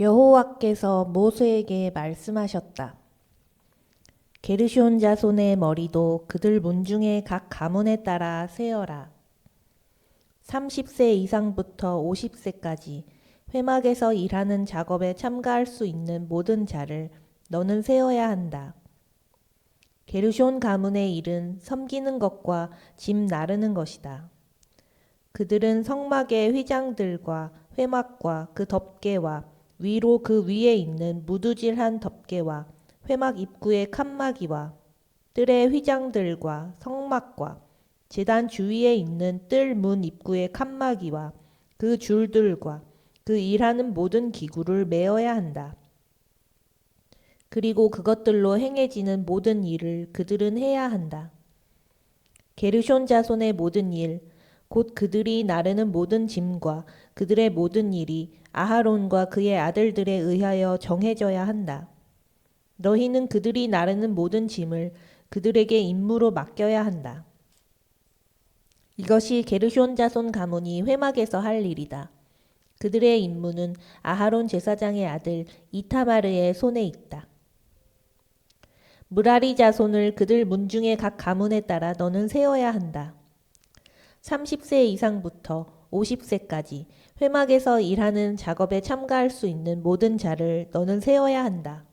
여호와께서 모세에게 말씀하셨다. 게르숤 자손의 머리도 그들 문중의 각 가문에 따라 세어라. 30세 이상부터 50세까지 회막에서 일하는 작업에 참가할 수 있는 모든 자를 너는 세어야 한다. 게르숤 가문의 일은 섬기는 것과 짐 나르는 것이다. 그들은 성막의 휘장들과 회막과 그 덮개와 위로 그 위에 있는 무두질한 덮개와 회막 입구의 칸막이와 뜰의 휘장들과 성막과 제단 주위에 있는 뜰 문 입구의 칸막이와 그 줄들과 그 일하는 모든 기구를 메어야 한다. 그리고 그것들로 행해지는 모든 일을 그들은 해야 한다. 게르숤 자손의 모든 일, 곧 그들이 나르는 모든 짐과 그들의 모든 일이 아하론과 그의 아들들에 의하여 정해져야 한다. 너희는 그들이 나르는 모든 짐을 그들에게 임무로 맡겨야 한다. 이것이 게르숤 자손 가문이 회막에서 할 일이다. 그들의 임무는 아하론 제사장의 아들 이타마르의 손에 있다. 무라리 자손을 그들 문중의 각 가문에 따라 너는 세워야 한다. 30세 이상부터 50세까지 회막에서 일하는 작업에 참가할 수 있는 모든 자를 너는 세워야 한다.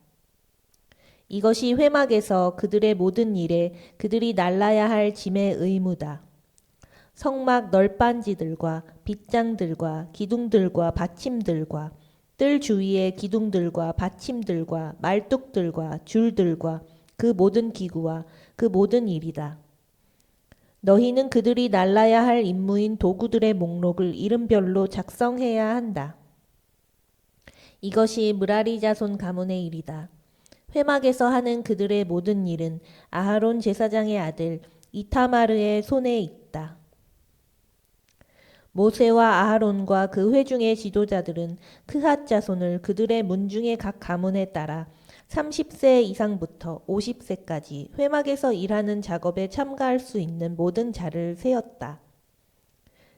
이것이 회막에서 그들의 모든 일에 그들이 날라야 할 짐의 의무다. 성막 널빤지들과 빗장들과 기둥들과 받침들과 뜰 주위의 기둥들과 받침들과 말뚝들과 줄들과 그 모든 기구와 그 모든 일이다. 너희는 그들이 날라야 할 임무인 도구들의 목록을 이름별로 작성해야 한다. 이것이 무라리 자손 가문의 일이다. 회막에서 하는 그들의 모든 일은 아하론 제사장의 아들 이타마르의 손에 있다. 모세와 아하론과 그 회중의 지도자들은 크핫 자손을 그들의 문중의 각 가문에 따라 30세 이상부터 50세까지 회막에서 일하는 작업에 참가할 수 있는 모든 자를 세었다.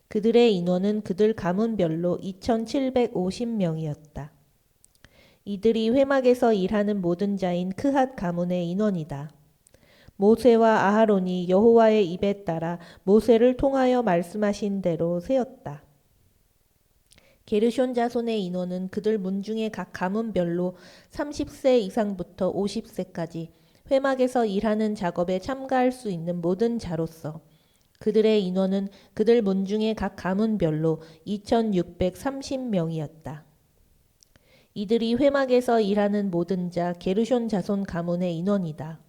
그들의 인원은 그들 가문별로 2750명이었다. 이들이 회막에서 일하는 모든 자인 크핫 가문의 인원이다. 모세와 아하론이 여호와의 입에 따라 모세를 통하여 말씀하신 대로 세었다. 게르숤 자손의 인원은 그들 문중의 각 가문별로 30세 이상부터 50세까지 회막에서 일하는 작업에 참가할 수 있는 모든 자로서 그들의 인원은 그들 문중의 각 가문별로 2630명이었다. 이들이 회막에서 일하는 모든 자 게르숤 자손 가문의 인원이다.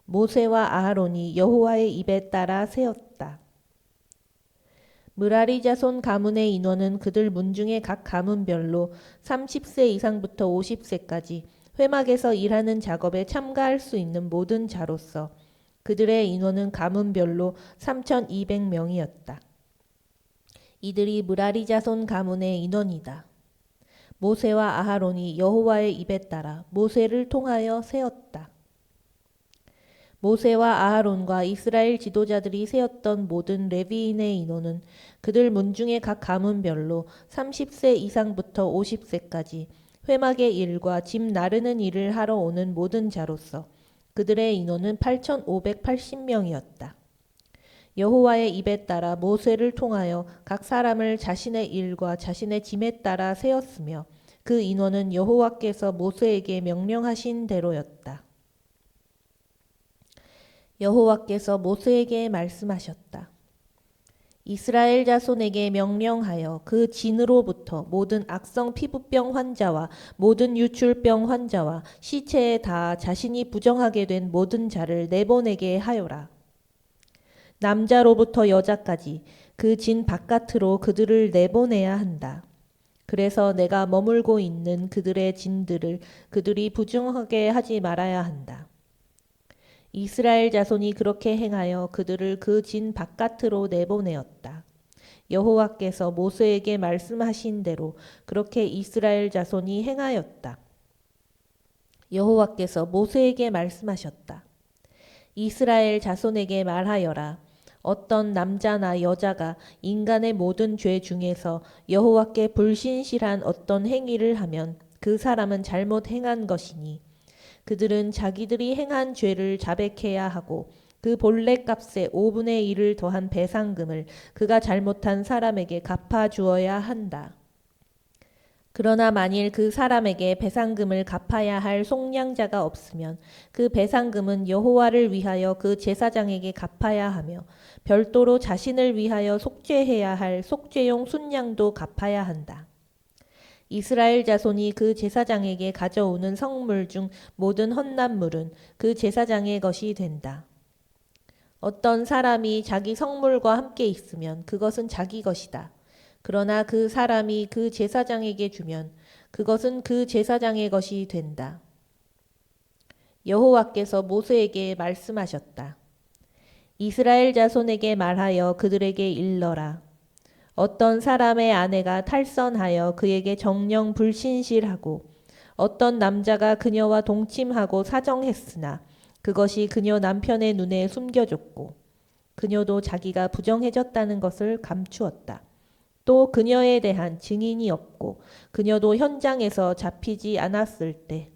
모세와 아하론이 여호와의 입에 따라 세웠다. 무라리 자손 가문의 인원은 그들 문중의 각 가문별로 30세 이상부터 50세까지 회막에서 일하는 작업에 참가할 수 있는 모든 자로서 그들의 인원은 가문별로 3200명이었다. 이들이 무라리 자손 가문의 인원이다. 모세와 아하론이 여호와의 입에 따라 모세를 통하여 세웠다. 모세와 아하론과 이스라엘 지도자들이 세웠던 모든 레위인의 인원은 그들 문중의 각 가문별로 30세 이상부터 50세까지 회막의 일과 짐 나르는 일을 하러 오는 모든 자로서 그들의 인원은 8580명이었다. 여호와의 입에 따라 모세를 통하여 각 사람을 자신의 일과 자신의 짐에 따라 세웠으며 그 인원은 여호와께서 모세에게 명령하신 대로였다. 여호와께서 모세에게 말씀하셨다. 이스라엘 자손에게 명령하여 그 진으로부터 모든 악성 피부병 환자와 모든 유출병 환자와 시체에 닿아 자신이 부정하게 된 모든 자를 내보내게 하여라. 남자로부터 여자까지 그 진 바깥으로 그들을 내보내야 한다. 그래서 내가 머물고 있는 그들의 진들을 그들이 부정하게 하지 말아야 한다. 이스라엘 자손이 그렇게 행하여 그들을 그 진 바깥으로 내보내었다. 여호와께서 모세에게 말씀하신 대로 그렇게 이스라엘 자손이 행하였다. 여호와께서 모세에게 말씀하셨다. 이스라엘 자손에게 말하여라. 어떤 남자나 여자가 인간의 모든 죄 중에서 여호와께 불신실한 어떤 행위를 하면 그 사람은 잘못 행한 것이니 그들은 자기들이 행한 죄를 자백해야 하고 그 본래 값의 5분의 1을 더한 배상금을 그가 잘못한 사람에게 갚아 주어야 한다. 그러나 만일 그 사람에게 배상금을 갚아야 할 속량자가 없으면 그 배상금은 여호와를 위하여 그 제사장에게 갚아야 하며 별도로 자신을 위하여 속죄해야 할 속죄용 순양도 갚아야 한다. 이스라엘 자손이 그 제사장에게 가져오는 성물 중 모든 헛난물은 그 제사장의 것이 된다. 어떤 사람이 자기 성물과 함께 있으면 그것은 자기 것이다. 그러나 그 사람이 그 제사장에게 주면 그것은 그 제사장의 것이 된다. 여호와께서 모세에게 말씀하셨다. 이스라엘 자손에게 말하여 그들에게 일러라. 어떤 사람의 아내가 탈선하여 그에게 정령 불신실하고 어떤 남자가 그녀와 동침하고 사정했으나 그것이 그녀 남편의 눈에 숨겨졌고 그녀도 자기가 부정해졌다는 것을 감추었다. 또 그녀에 대한 증인이 없고 그녀도 현장에서 잡히지 않았을 때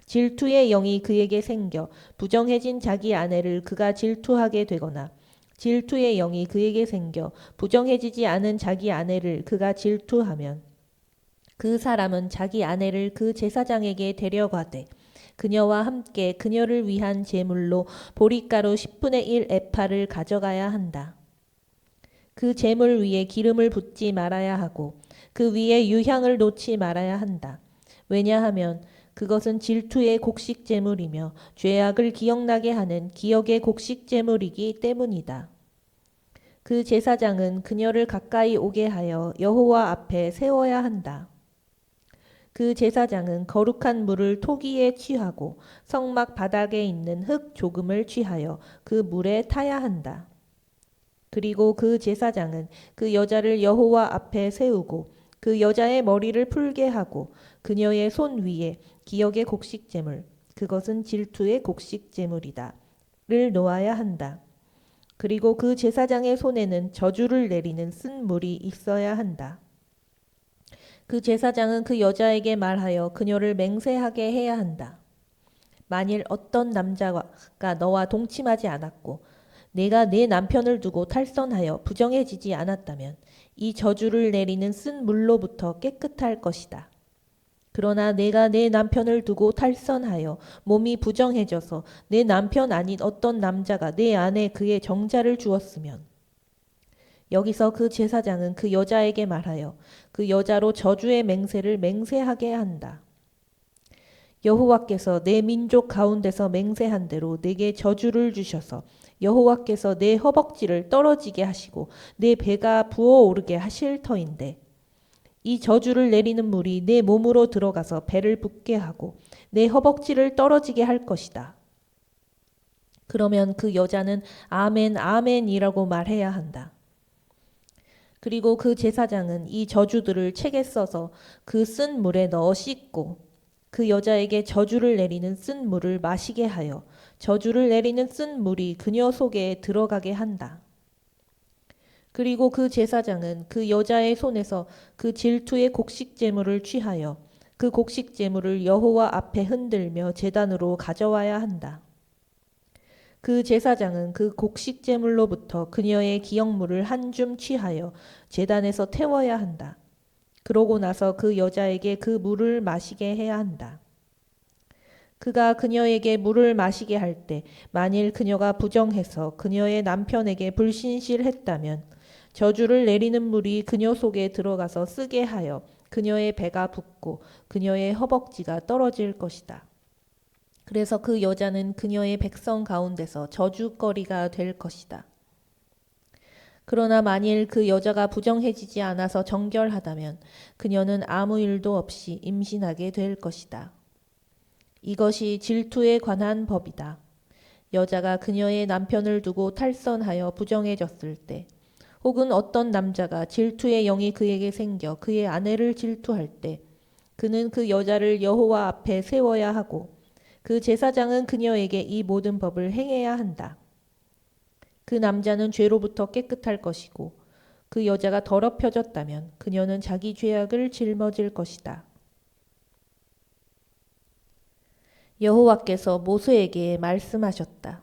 질투의 영이 그에게 생겨 부정해진 자기 아내를 그가 질투하게 되거나 질투의 영이 그에게 생겨 부정해지지 않은 자기 아내를 그가 질투하면 그 사람은 자기 아내를 그 제사장에게 데려가되 그녀와 함께 그녀를 위한 제물로 보리가루 10분의 1 에파를 가져가야 한다. 그 제물 위에 기름을 붓지 말아야 하고 그 위에 유향을 놓지 말아야 한다. 왜냐하면 그것은 질투의 곡식 제물이며 죄악을 기억나게 하는 기억의 곡식 제물이기 때문이다. 그 제사장은 그녀를 가까이 오게 하여 여호와 앞에 세워야 한다. 그 제사장은 거룩한 물을 토기에 취하고 성막 바닥에 있는 흙 조금을 취하여 그 물에 타야 한다. 그리고 그 제사장은 그 여자를 여호와 앞에 세우고 그 여자의 머리를 풀게 하고 그녀의 손 위에 기억의 곡식제물, 그것은 질투의 곡식제물이다, 를 놓아야 한다. 그리고 그 제사장의 손에는 저주를 내리는 쓴 물이 있어야 한다. 그 제사장은 그 여자에게 말하여 그녀를 맹세하게 해야 한다. 만일 어떤 남자가 너와 동침하지 않았고 내가 내 남편을 두고 탈선하여 부정해지지 않았다면 이 저주를 내리는 쓴 물로부터 깨끗할 것이다. 그러나 내가 내 남편을 두고 탈선하여 몸이 부정해져서 내 남편 아닌 어떤 남자가 내 안에 그의 정자를 주었으면 여기서 그 제사장은 그 여자에게 말하여 그 여자로 저주의 맹세를 맹세하게 한다. 여호와께서 내 민족 가운데서 맹세한 대로 내게 저주를 주셔서 여호와께서 내 허벅지를 떨어지게 하시고 내 배가 부어오르게 하실 터인데 이 저주를 내리는 물이 내 몸으로 들어가서 배를 붓게 하고 내 허벅지를 떨어지게 할 것이다. 그러면 그 여자는 아멘 아멘이라고 말해야 한다. 그리고 그 제사장은 이 저주들을 책에 써서 그 쓴 물에 넣어 씻고 그 여자에게 저주를 내리는 쓴 물을 마시게 하여 저주를 내리는 쓴 물이 그녀 속에 들어가게 한다. 그리고 그 제사장은 그 여자의 손에서 그 질투의 곡식제물을 취하여 그 곡식제물을 여호와 앞에 흔들며 제단으로 가져와야 한다. 그 제사장은 그 곡식제물로부터 그녀의 기억물을 한 줌 취하여 제단에서 태워야 한다. 그러고 나서 그 여자에게 그 물을 마시게 해야 한다. 그가 그녀에게 물을 마시게 할 때 만일 그녀가 부정해서 그녀의 남편에게 불신실했다면 저주를 내리는 물이 그녀 속에 들어가서 쓰게 하여 그녀의 배가 붓고 그녀의 허벅지가 떨어질 것이다. 그래서 그 여자는 그녀의 백성 가운데서 저주거리가 될 것이다. 그러나 만일 그 여자가 부정해지지 않아서 정결하다면 그녀는 아무 일도 없이 임신하게 될 것이다. 이것이 질투에 관한 법이다. 여자가 그녀의 남편을 두고 탈선하여 부정해졌을 때 혹은 어떤 남자가 질투의 영이 그에게 생겨 그의 아내를 질투할 때 그는 그 여자를 여호와 앞에 세워야 하고 그 제사장은 그녀에게 이 모든 법을 행해야 한다. 그 남자는 죄로부터 깨끗할 것이고 그 여자가 더럽혀졌다면 그녀는 자기 죄악을 짊어질 것이다. 여호와께서 모세에게 말씀하셨다.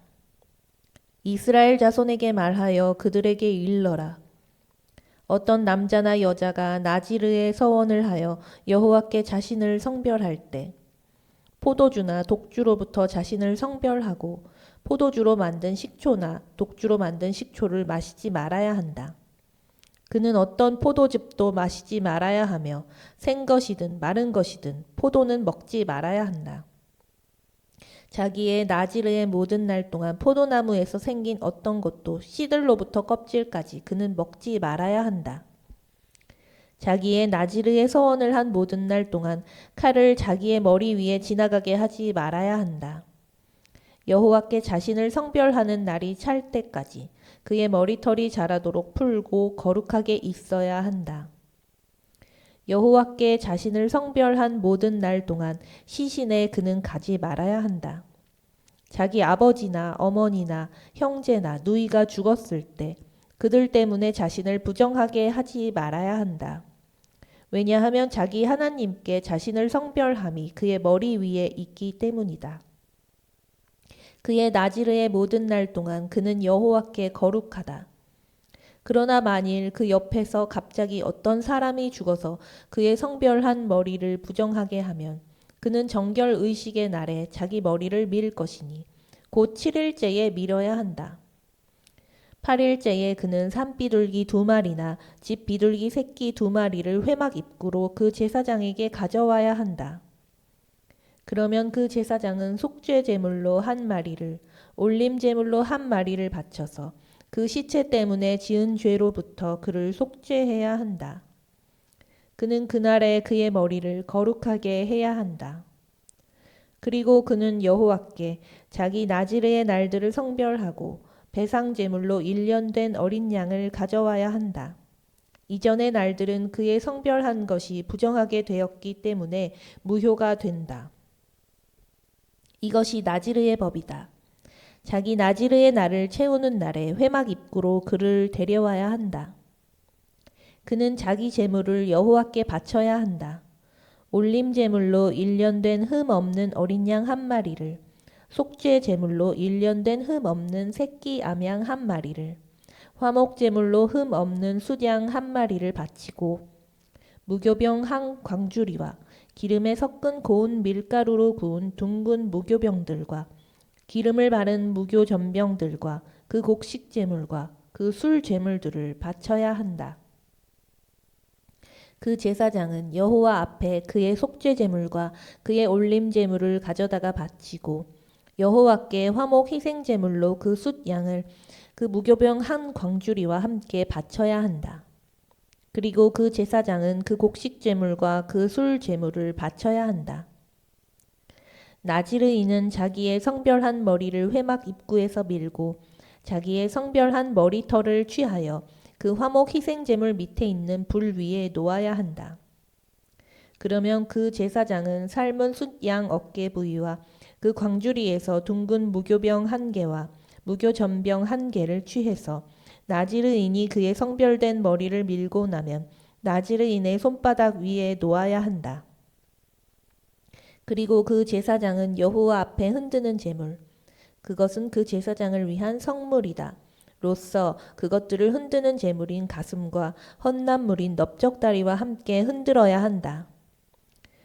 이스라엘 자손에게 말하여 그들에게 일러라. 어떤 남자나 여자가 나지르의 서원을 하여 여호와께 자신을 성별할 때 포도주나 독주로부터 자신을 성별하고 포도주로 만든 식초나 독주로 만든 식초를 마시지 말아야 한다. 그는 어떤 포도즙도 마시지 말아야 하며 생것이든 마른 것이든 포도는 먹지 말아야 한다. 자기의 나지르의 모든 날 동안 포도나무에서 생긴 어떤 것도 씨들로부터 껍질까지 그는 먹지 말아야 한다. 자기의 나지르의 서원을 한 모든 날 동안 칼을 자기의 머리 위에 지나가게 하지 말아야 한다. 여호와께 자신을 성별하는 날이 찰 때까지 그의 머리털이 자라도록 풀고 거룩하게 있어야 한다. 여호와께 자신을 성별한 모든 날 동안 시신에 그는 가지 말아야 한다. 자기 아버지나 어머니나 형제나 누이가 죽었을 때 그들 때문에 자신을 부정하게 하지 말아야 한다. 왜냐하면 자기 하나님께 자신을 성별함이 그의 머리 위에 있기 때문이다. 그의 나지르의 모든 날 동안 그는 여호와께 거룩하다. 그러나 만일 그 옆에서 갑자기 어떤 사람이 죽어서 그의 성별한 머리를 부정하게 하면 그는 정결 의식의 날에 자기 머리를 밀 것이니 곧 7일째에 밀어야 한다. 8일째에 그는 산비둘기 2마리나 집 비둘기 새끼 2마리를 회막 입구로 그 제사장에게 가져와야 한다. 그러면 그 제사장은 속죄 제물로 1마리를 올림 제물로 1마리를 바쳐서 그 시체 때문에 지은 죄로부터 그를 속죄해야 한다. 그는 그날에 그의 머리를 거룩하게 해야 한다. 그리고 그는 여호와께 자기 나지르의 날들을 성별하고 배상 제물로 1년 된 어린 양을 가져와야 한다. 이전의 날들은 그의 성별한 것이 부정하게 되었기 때문에 무효가 된다. 이것이 나지르의 법이다. 자기 나지르의 날을 채우는 날에 회막 입구로 그를 데려와야 한다. 그는 자기 제물을 여호와께 바쳐야 한다. 올림 제물로 1년 된 흠 없는 어린 양 1마리를, 속죄 제물로 1년 된 흠 없는 새끼 암양 1마리를, 화목 제물로 흠 없는 숫양 1마리를 바치고 무교병 한 광주리와 기름에 섞은 고운 밀가루로 구운 둥근 무교병들과 기름을 바른 무교 전병들과 그 곡식 제물과 그 술 제물들을 바쳐야 한다. 그 제사장은 여호와 앞에 그의 속죄 제물과 그의 올림 제물을 가져다가 바치고 여호와께 화목 희생 제물로 그 숫 양을 그 무교병 한 광주리와 함께 바쳐야 한다. 그리고 그 제사장은 그 곡식 제물과 그 술 제물을 바쳐야 한다. 나지르인은 자기의 성별한 머리를 회막 입구에서 밀고 자기의 성별한 머리털을 취하여 그 화목 희생 제물 밑에 있는 불 위에 놓아야 한다. 그러면 그 제사장은 삶은 숫양 어깨 부위와 그 광주리에서 둥근 무교병 1개와 무교 전병 1개를 취해서 나지르인이 그의 성별된 머리를 밀고 나면 나지르인의 손바닥 위에 놓아야 한다. 그리고 그 제사장은 여호와 앞에 흔드는 제물, 그것은 그 제사장을 위한 성물이다. 로써 그것들을 흔드는 제물인 가슴과 헌납물인 넓적다리와 함께 흔들어야 한다.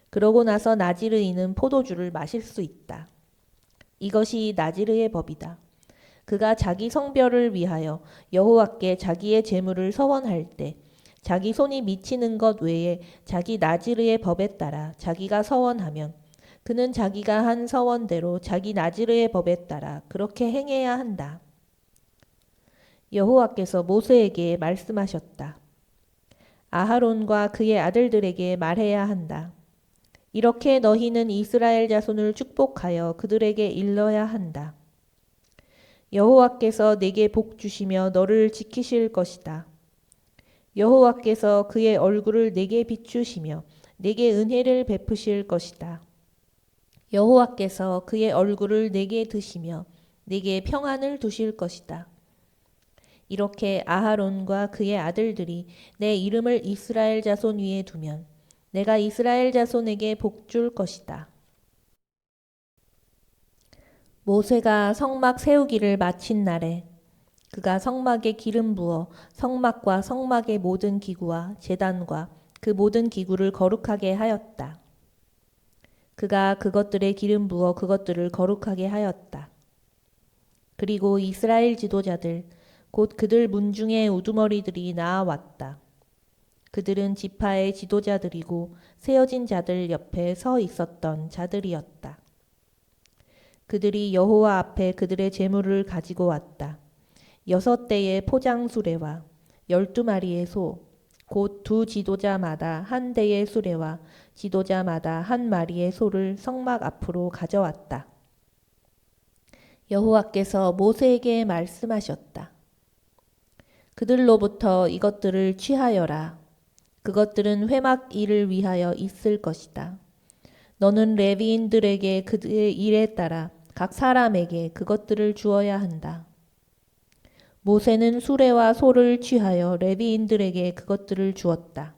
그러고 나서 나지르인은 포도주를 마실 수 있다. 이것이 나지르의 법이다. 그가 자기 성별을 위하여 여호와께 자기의 제물을 서원할 때 자기 손이 미치는 것 외에 자기 나지르의 법에 따라 자기가 서원하면 그는 자기가 한 서원대로 자기 나지르의 법에 따라 그렇게 행해야 한다. 여호와께서 모세에게 말씀하셨다. 아하론과 그의 아들들에게 말해야 한다. 이렇게 너희는 이스라엘 자손을 축복하여 그들에게 일러야 한다. 여호와께서 내게 복 주시며 너를 지키실 것이다. 여호와께서 그의 얼굴을 내게 비추시며 내게 은혜를 베푸실 것이다. 여호와께서 그의 얼굴을 내게 드시며 내게 평안을 두실 것이다. 이렇게 아하론과 그의 아들들이 내 이름을 이스라엘 자손 위에 두면 내가 이스라엘 자손에게 복 줄 것이다. 모세가 성막 세우기를 마친 날에 그가 성막에 기름 부어 성막과 성막의 모든 기구와 제단과 그 모든 기구를 거룩하게 하였다. 그가 그것들에 기름 부어 그것들을 거룩하게 하였다. 그리고 이스라엘 지도자들 곧 그들 문중의 우두머리들이 나아왔다. 그들은 지파의 지도자들이고 세어진 자들 옆에 서 있었던 자들이었다. 그들이 여호와 앞에 그들의 제물을 가지고 왔다. 6대의 포장 수레와 12마리의 소, 곧 두 지도자마다 한 대의 수레와 지도자마다 한 마리의 소를 성막 앞으로 가져왔다. 여호와께서 모세에게 말씀하셨다. 그들로부터 이것들을 취하여라. 그것들은 회막 일을 위하여 있을 것이다. 너는 레위인들에게 그들의 일에 따라 각 사람에게 그것들을 주어야 한다. 모세는 수레와 소를 취하여 레위인들에게 그것들을 주었다.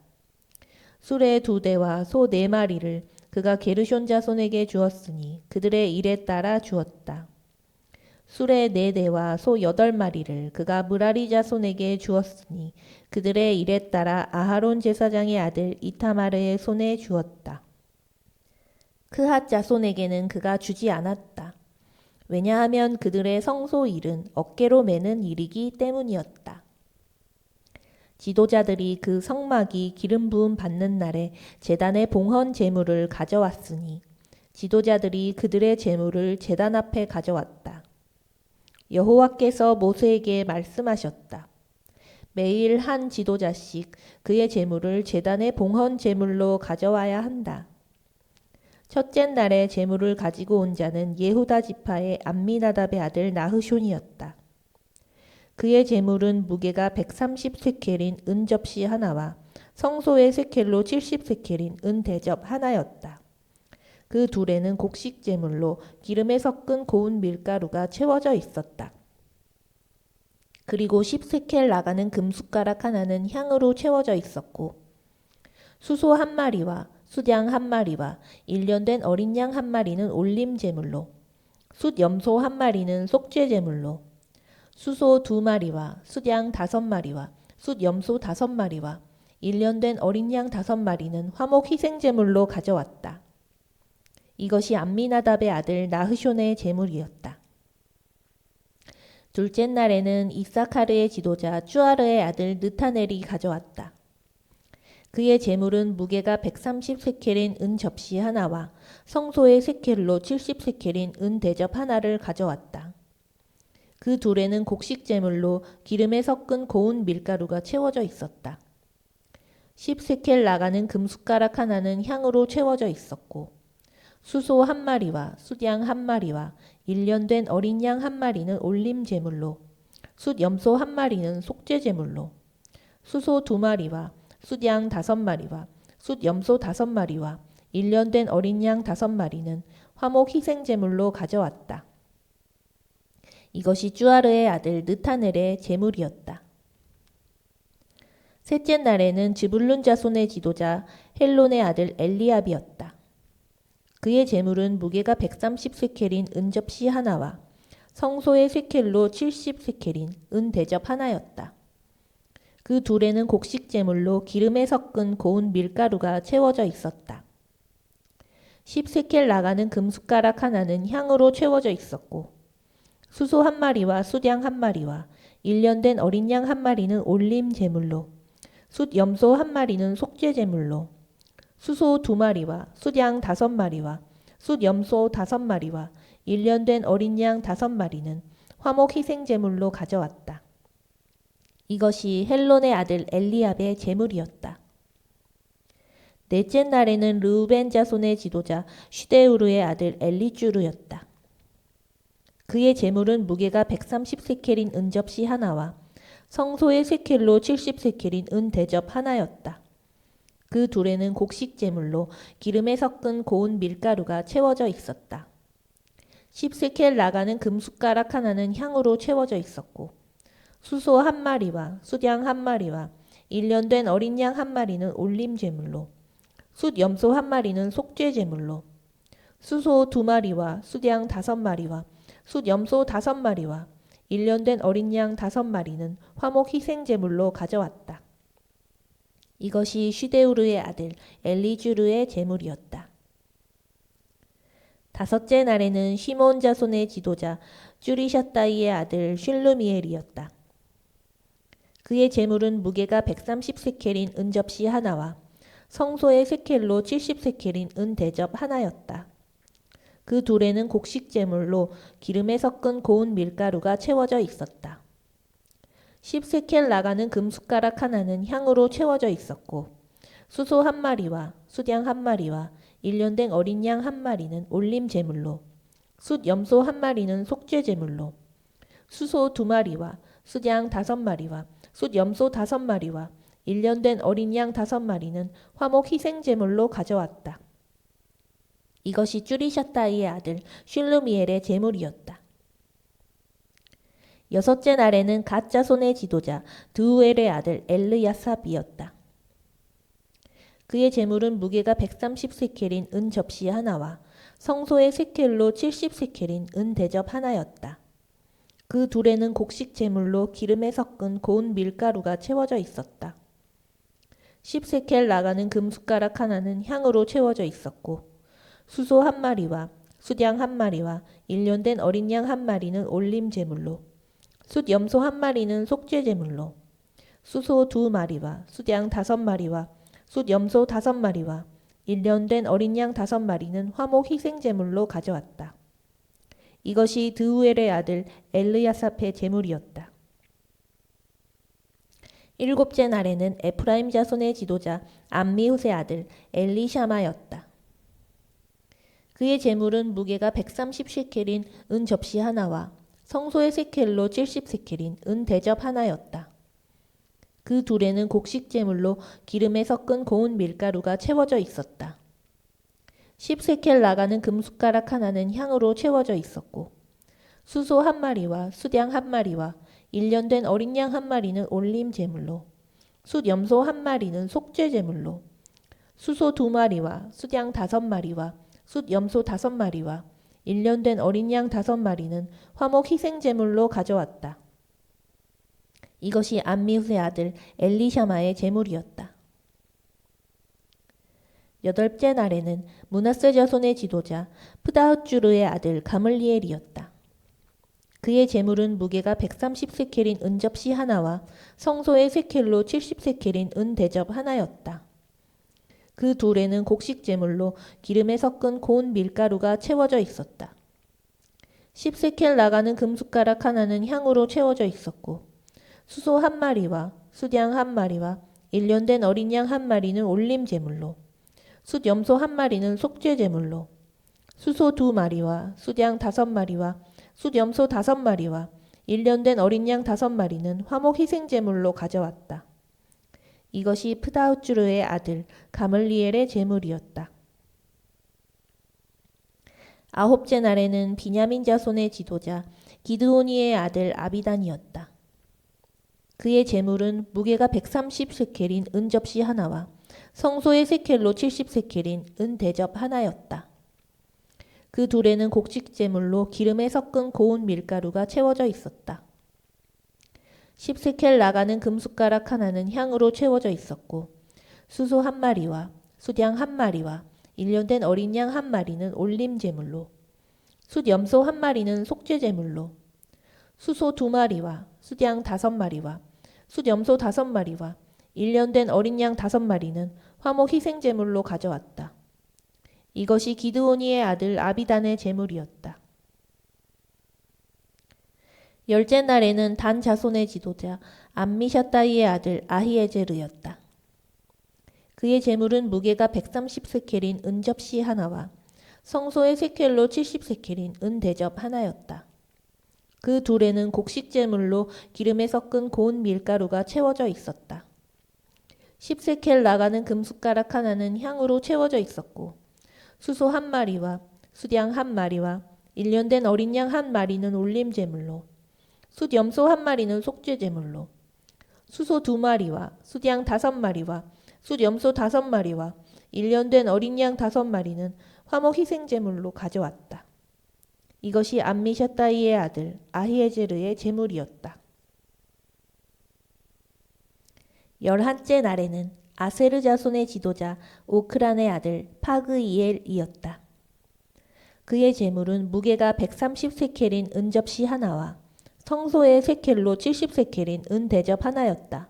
수레 2대와 소 4마리를 그가 게르숤 자손에게 주었으니 그들의 일에 따라 주었다. 수레 4대와 소 8마리를 그가 므라리 자손에게 주었으니 그들의 일에 따라 아하론 제사장의 아들 이타마르의 손에 주었다. 크핫 자손에게는 그가 주지 않았다. 왜냐하면 그들의 성소 일은 어깨로 매는 일이기 때문이었다. 지도자들이 그 성막이 기름 부음 받는 날에 제단의 봉헌 제물을 가져왔으니 지도자들이 그들의 제물을 제단 앞에 가져왔다. 여호와께서 모세에게 말씀하셨다. 매일 한 지도자씩 그의 제물을 제단의 봉헌 제물로 가져와야 한다. 첫째 날에 제물을 가지고 온 자는 예후다 지파의 암미나답의 아들 나흐숤이었다. 그의 제물은 무게가 130세켈인 은 접시 하나와 성소의 세켈로 70세켈인 은 대접 하나였다. 그 둘에는 곡식 제물로 기름에 섞은 고운 밀가루가 채워져 있었다. 그리고 10세켈 나가는 금숟가락 하나는 향으로 채워져 있었고 수소 1마리와 숫양 1마리와 1년 된 어린 양 1마리는 올림 제물로 숫 염소 1마리는 속죄 제물로 수소 2마리와 숫양 5마리와 숫 염소 5마리와 1년 된 어린 양 5마리는 화목 희생 제물로 가져왔다. 이것이 암미나답의 아들 나흐숤의 제물이었다. 둘째 날에는 이사카르의 지도자 쭈아르의 아들 느타넬이 가져왔다. 그의 제물은 무게가 130세켈인 은 접시 하나와 성소의 세켈로 70세켈인 은 대접 하나를 가져왔다. 그 둘에는 곡식 제물로 기름에 섞은 고운 밀가루가 채워져 있었다. 10세켈 나가는 금숟가락 하나는 향으로 채워져 있었고 수소 1마리와 숫양 1마리와 1년 된 어린 양 1마리는 올림 제물로 숫 염소 1마리는 속죄 제물로 수소 2마리와 숫양 5마리와 숫 염소 5마리와 1년 된 어린 양 5마리는 화목 희생 제물로 가져왔다. 이것이 쭈아르의 아들 느타넬의 제물이었다. 셋째 날에는 즈불룬 자손의 지도자 헬론의 아들 엘리압이었다. 그의 제물은 무게가 130세켈인 은 접시 하나와 성소의 세켈로 70세켈인 은 대접 하나였다. 그 둘에는 곡식 제물로 기름에 섞은 고운 밀가루가 채워져 있었다. 10세켈 나가는 금숟가락 하나는 향으로 채워져 있었고 수소 1마리와 숫양 1마리와 1년 된 어린 양 1마리는 올림 제물로 숫 염소 1마리는 속죄 제물로 수소 2마리와 숫양 5마리와 숫 염소 5마리와 1년 된 어린 양 5마리는 화목 희생 제물로 가져왔다. 이것이 헬론의 아들 엘리압의 제물이었다. 넷째 날에는 르우벤 자손의 지도자 슈데우르의 아들 엘리쭈르였다. 그의 제물은 무게가 130세켈인 은 접시 하나와 성소의 세켈로 70세켈인 은 대접 하나였다. 그 둘에는 곡식 제물로 기름에 섞은 고운 밀가루가 채워져 있었다. 10세켈 나가는 금숟가락 하나는 향으로 채워져 있었고 수소 1마리와 숫양 1마리와 1년 된 어린 양 1마리는 올림 제물로 숫 염소 1마리는 속죄 제물로 수소 2마리와 숫양 5마리와 숫 염소 5마리와 1년 된 어린 양 5마리는 화목 희생제물로 가져왔다. 이것이 슈데우르의 아들 엘리주르의 제물이었다. 다섯째 날에는 시몬 자손의 지도자 쭈리샤다이의 아들 슐루미엘이었다. 그의 제물은 무게가 130세켈인 은접시 하나와 성소의 세켈로 70세켈인 은대접 하나였다. 그 둘에는 곡식 제물로 기름에 섞은 고운 밀가루가 채워져 있었다. 10세켈 나가는 금숟가락 하나는 향으로 채워져 있었고 수소 1마리와 숫양 1마리와 1년 된 어린 양 1마리는 올림 제물로 숫 염소 1마리는 속죄 제물로 수소 2마리와 숫양 5마리와 숫 염소 5마리와 1년 된 어린 양 5마리는 화목 희생 제물로 가져왔다. 이것이 쭈리샤다이의 아들 슐루미엘의 제물이었다. 여섯째 날에는 갓 자손의 지도자 드우엘의 아들 엘르야삽이었다. 그의 제물은 무게가 130세켈인 은 접시 하나와 성소의 세켈로 70세켈인 은 대접 하나였다. 그 둘에는 곡식 제물로 기름에 섞은 고운 밀가루가 채워져 있었다. 10세켈 나가는 금숟가락 하나는 향으로 채워져 있었고 수소 1마리와 숫양 1마리와 1년 된 어린 양 1마리는 올림 제물로 숫 염소 1마리는 속죄 제물로 수소 2마리와 숫양 5마리와 숫 염소 5마리와 1년 된 어린 양 5마리는 화목 희생 제물로 가져왔다. 이것이 드우엘의 아들 엘르야삽의 제물이었다. 일곱째 날에는 에프라임 자손의 지도자 암미훗의 아들 엘리샤마였다. 그의 제물은 무게가 130세켈인 은 접시 하나와 성소의 세켈로 70세켈인 은 대접 하나였다. 그 둘에는 곡식 제물로 기름에 섞은 고운 밀가루가 채워져 있었다. 10세켈 나가는 금숟가락 하나는 향으로 채워져 있었고 수소 1마리와 숫양 1마리와 1년 된 어린 양 1마리는 올림 제물로 숫 염소 1마리는 속죄 제물로 수소 2마리와 숫양 5마리와 숫 염소 5마리와 1년 된 어린 양 5마리는 화목 희생 제물로 가져왔다. 이것이 암미훗의 아들 엘리샤마의 제물이었다. 여덟째 날에는 므낫세 자손의 지도자 프다흐주르의 아들 가물리엘이었다. 그의 제물은 무게가 130세켈인 은접시 하나와 성소의 세켈로 70세켈인 은대접 하나였다. 그 둘에는 곡식 제물로 기름에 섞은 고운 밀가루가 채워져 있었다. 10세켈 나가는 금숟가락 하나는 향으로 채워져 있었고 수소 1마리와 숫양 1마리와 1년 된 어린 양 1마리는 올림 제물로 숫 염소 1마리는 속죄 제물로 수소 2마리와 숫양 5마리와 숫 염소 5마리와 1년 된 어린 양 5마리는 화목 희생 제물로 가져왔다. 이것이 프다흐주르의 아들 가물리엘의 제물이었다. 아홉째 날에는 비냐민 자손의 지도자 기드오니의 아들 아비단이었다. 그의 제물은 무게가 130세켈인 은 접시 하나와 성소의 세켈로 70세켈인 은 대접 하나였다. 그 둘에는 곡식 제물로 기름에 섞은 고운 밀가루가 채워져 있었다. 10세켈 나가는 금숟가락 하나는 향으로 채워져 있었고 수소 1마리와 숫양 1마리와 1년 된 어린 양 1마리는 올림 제물로 숫 염소 1마리는 속죄 제물로 수소 2마리와 숫양 5마리와 숫 염소 5마리와 1년 된 어린 양 5마리는 화목 희생 제물로 가져왔다. 이것이 기드오니의 아들 아비단의 제물이었다. 열째 날에는 단 자손의 지도자 암미샤다이의 아들 아히에제르였다. 그의 제물은 무게가 130세켈인 은 접시 하나와 성소의 세켈로 70세켈인 은 대접 하나였다. 그 둘에는 곡식 제물로 기름에 섞은 고운 밀가루가 채워져 있었다. 10세켈 나가는 금숟가락 하나는 향으로 채워져 있었고 수소 1마리와 숫양 1마리와 1년 된 어린 양 1마리는 올림 제물로 숫 염소 1마리는 속죄 제물로 수소 2마리와 숫양 5마리와 숫 염소 5마리와 1년 된 어린 양 5마리는 화목 희생 제물로 가져왔다. 이것이 암미샤다이의 아들 아히에제르의 제물이었다. 11째 날에는 아세르 자손의 지도자 오크란의 아들 파그이엘이었다. 그의 제물은 무게가 130세켈인 은접시 하나와 성소의 세켈로 70세켈인 은대접 하나였다.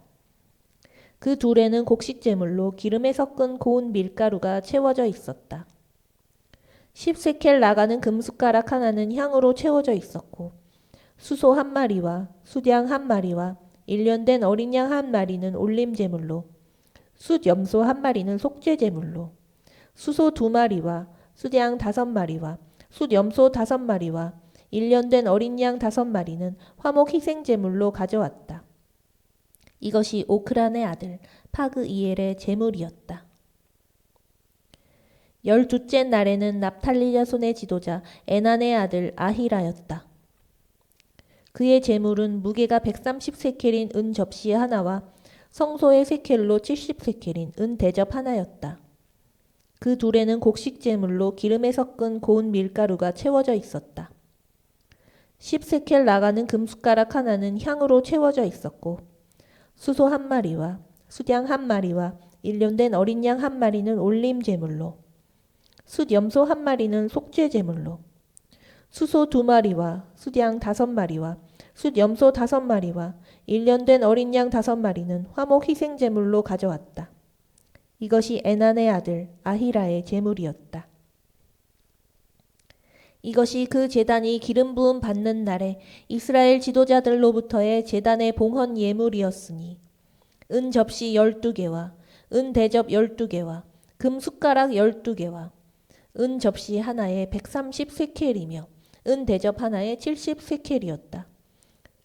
그 둘에는 곡식 제물로 기름에 섞은 고운 밀가루가 채워져 있었다. 10세켈 나가는 금숟가락 하나는 향으로 채워져 있었고 수소 한 마리와 숫양 한 마리와 일년된 어린 양 한 마리는 올림 제물로 숫염소 한 마리는 속죄 제물로 수소 2마리와 숫양 5마리와 숫염소 5마리와 일년된 어린 양 5마리는 화목 희생 제물로 가져왔다. 이것이 오크란의 아들 파그이엘의 제물이었다. 12째 날에는 납탈리 자손의 지도자 에난의 아들 아히라였다. 그의 제물은 무게가 130세켈인 은 접시 하나와 성소의 세켈로 70세켈인 은 대접 하나였다. 그 둘에는 곡식 제물로 기름에 섞은 고운 밀가루가 채워져 있었다. 10세켈 나가는 금숟가락 하나는 향으로 채워져 있었고 수소 한 마리와 숫양 한 마리와 일년된 어린 양 한 마리는 올림 제물로 숫염소 한 마리는 속죄 제물로 수소 2마리와 숫양 5마리와 숫염소 5마리와 일년된 어린 양 5마리는 화목 희생 제물로 가져왔다. 이것이 에난의 아들 아히라의 제물이었다. 이것이 그 제단이 기름 부음 받는 날에 이스라엘 지도자들로부터의 제단의 봉헌 예물이었으니 은 접시 12개와 은 대접 12개와 금 숟가락 12개와 은 접시 하나에 130세켈이며 은 대접 하나에 70세켈이었다.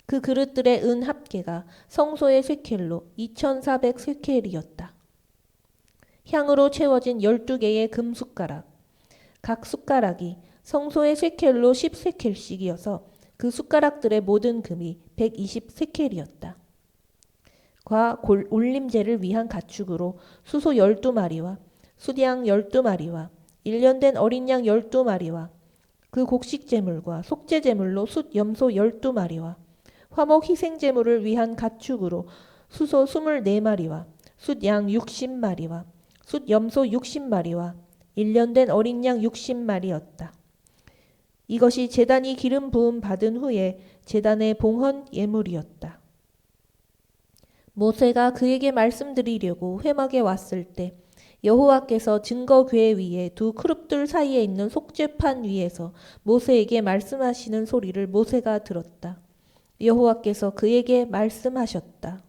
그 그릇들의 은 합계가 성소의 세켈로 2400세켈이었다. 향으로 채워진 12개의 금 숟가락, 각 숟가락이 성소의 세켈로 10세켈씩이어서 그 숟가락들의 모든 금이 120세켈이었다. 과 올림제를 위한 가축으로 수소 12마리와 숫양 12마리와 일년된 어린 양 12마리와 그 곡식 제물과 속죄 제물로 숫염소 12마리와 화목 희생 제물을 위한 가축으로 수소 24마리와 숫양 60마리와 숫염소 60마리와 일년된 어린 양 60마리였다. 이것이 제단이 기름 부음 받은 후에 제단의 봉헌 예물이었다. 모세가 그에게 말씀드리려고 회막에 왔을 때 여호와께서 증거궤 위에 두 크룹들 사이에 있는 속죄판 위에서 모세에게 말씀하시는 소리를 모세가 들었다. 여호와께서 그에게 말씀하셨다.